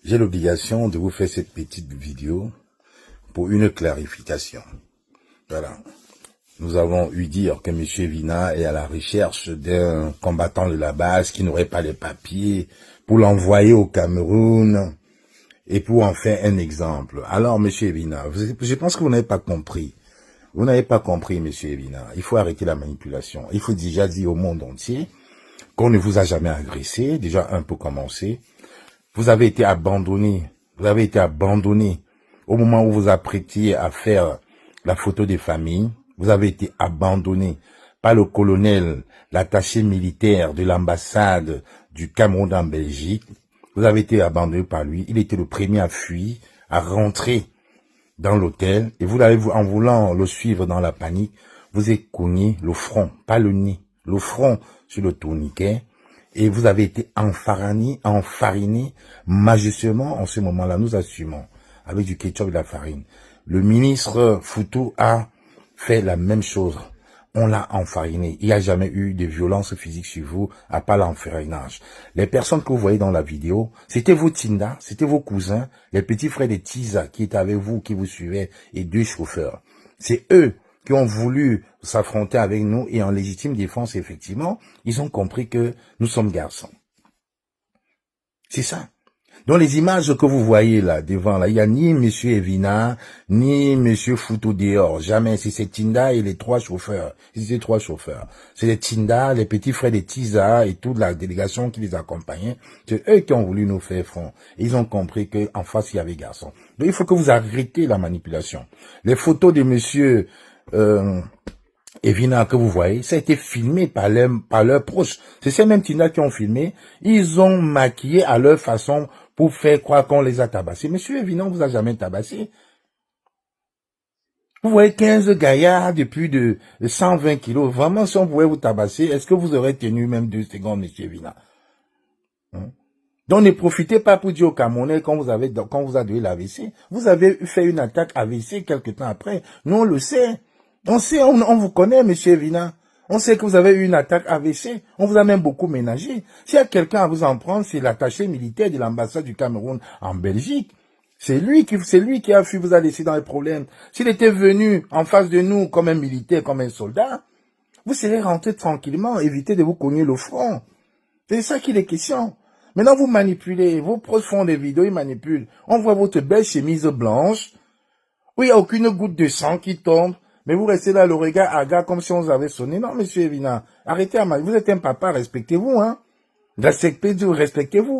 J'ai l'obligation de vous faire cette petite vidéo pour une clarification. Voilà. Nous avons eu dire que M. Vina est à la recherche d'un combattant de la base qui n'aurait pas les papiers pour l'envoyer au Cameroun et pour en faire un exemple. Alors, M. Vina, je pense que vous n'avez pas compris. Vous n'avez pas compris, M. Vina. Il faut arrêter la manipulation. Il faut déjà dire au monde entier qu'on ne vous a jamais agressé. Déjà, un peu commencer. Vous avez été abandonné. Vous avez été abandonné au moment où vous apprêtiez à faire la photo des familles. Vous avez été abandonné par le colonel, l'attaché militaire de l'ambassade du Cameroun en Belgique. Vous avez été abandonné par lui. Il était le premier à fuir, à rentrer dans l'hôtel. Et vous l'avez, en voulant le suivre dans la panique, vous avez cogné le front, pas le nez, le front sur le tourniquet. Et vous avez été enfariné majestueusement en ce moment-là. Nous assumons avec du ketchup et de la farine. Le ministre Foutou a fait la même chose. On l'a enfariné. Il n'y a jamais eu de violence physique sur vous, à part l'enfarinage. Les personnes que vous voyez dans la vidéo, c'était vos Tinda, c'était vos cousins, les petits frères de Tiza qui étaient avec vous, qui vous suivaient, et 2 chauffeurs. C'est eux qui ont voulu s'affronter avec nous, et en légitime défense, effectivement, ils ont compris que nous sommes garçons. C'est ça. Dans les images que vous voyez là, devant là, il n'y a ni M. Evina, ni M. Foutou dehors. Jamais. C'est Tinda et les 3 chauffeurs. C'est 3 chauffeurs. C'est les Tinda, les petits frères de Tiza et toute la délégation qui les accompagnait. C'est eux qui ont voulu nous faire front. Et ils ont compris qu'en face, il y avait garçon. Donc il faut que vous arrêtez la manipulation. Les photos de M. Evina que vous voyez, ça a été filmé par leurs proches. C'est ces mêmes Tinda qui ont filmé. Ils ont maquillé à leur façon pour faire croire qu'on les a tabassés. Monsieur Evina, on vous a jamais tabassé. Vous voyez 15 gaillards de plus de 120 kilos. Vraiment, si on pouvait vous tabasser, est-ce que vous aurez tenu même 2 secondes, monsieur Evina? Donc ne profitez pas pour dire au Camerounais quand vous a donné l'AVC. Vous avez fait une attaque AVC quelque temps après. Nous, on le sait. On sait, on vous connaît, monsieur Evina. On sait que vous avez eu une attaque AVC. On vous a même beaucoup ménagé. S'il y a quelqu'un à vous en prendre, c'est l'attaché militaire de l'ambassade du Cameroun en Belgique. C'est lui qui a fui vous a laissé dans les problèmes. S'il était venu en face de nous comme un militaire, comme un soldat, vous serez rentré tranquillement, évitez de vous cogner le front. C'est ça qu'il est question. Maintenant, vous manipulez. Vos proches font des vidéos, ils manipulent. On voit votre belle chemise blanche, où il n'y a aucune goutte de sang qui tombe. Mais vous restez là, le regard hagard, comme si on vous avait sonné. Non, monsieur Evina, arrêtez à vous êtes un papa, respectez-vous, hein. Respectez-vous.